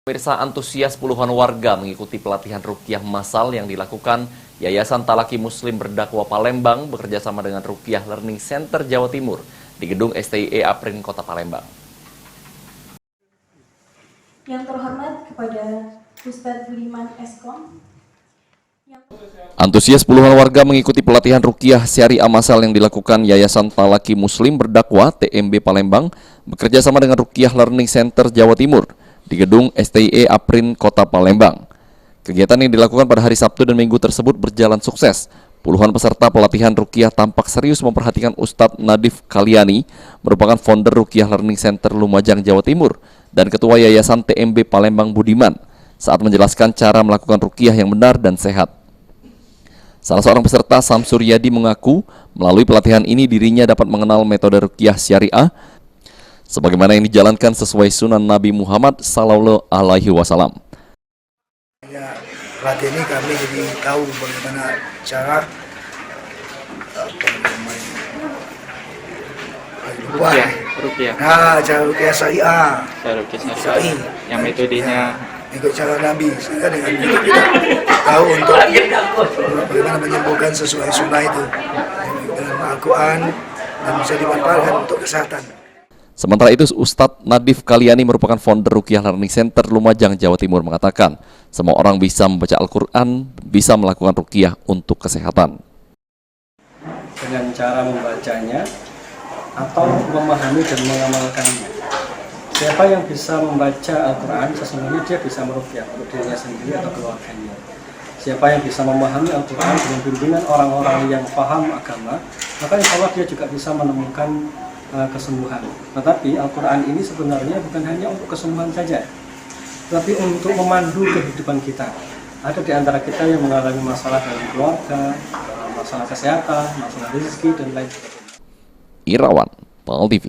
Pemirsa, antusias puluhan warga mengikuti pelatihan ruqyah massal yang dilakukan Yayasan Talaki Muslim Berdakwah Palembang bekerjasama dengan Ruqyah Learning Center Jawa Timur di gedung STIE Aprin Kota Palembang. Yang terhormat kepada Ustadz Budiman Eskom. Antusias puluhan warga mengikuti pelatihan ruqyah syariah massal yang dilakukan Yayasan Talaki Muslim Berdakwah TMB Palembang bekerjasama dengan Ruqyah Learning Center Jawa Timur di gedung STIE Aprin Kota Palembang. Kegiatan yang dilakukan pada hari Sabtu dan Minggu tersebut berjalan sukses. Puluhan peserta pelatihan ruqyah tampak serius memperhatikan Ustadz Nadif Kaliani, merupakan founder Ruqyah Learning Center Lumajang, Jawa Timur, dan Ketua Yayasan TMB Palembang Budiman, saat menjelaskan cara melakukan ruqyah yang benar dan sehat. Salah seorang peserta, Samsur Yadi, mengaku melalui pelatihan ini dirinya dapat mengenal metode ruqyah syariah sebagaimana yang dijalankan sesuai sunan Nabi Muhammad SAW. Ya, pelatihan ini kami jadi tahu bagaimana cara ruqyah. Nah, cara ruqyah syariah. Cara ruqyah syariah. Yang metodenya ikut cara Nabi, sehingga dengan itu kita tahu untuk bagaimana menyembuhkan sesuai sunnah itu dengan Al-Quran dan bisa dimanfaatkan untuk kesehatan. Sementara itu, Ustadz Nadif Kaliani merupakan founder Ruqyah Learning Center Lumajang, Jawa Timur, mengatakan semua orang bisa membaca Al-Quran, bisa melakukan ruqyah untuk kesehatan. Dengan cara membacanya atau memahami dan mengamalkannya. Siapa yang bisa membaca Al-Quran, sesungguhnya dia bisa meruqyah untuk dirinya sendiri atau keluarganya. Siapa yang bisa memahami Al-Quran dengan bimbingan orang-orang yang paham agama, maka insya Allah dia juga bisa menemukan kesembuhan. Tetapi Al-Quran ini sebenarnya bukan hanya untuk kesembuhan saja, tapi untuk memandu kehidupan kita. Ada di antara kita yang mengalami masalah dalam keluarga, masalah kesehatan, masalah rezeki, dan lain sebagainya. Irawan, PAL TV.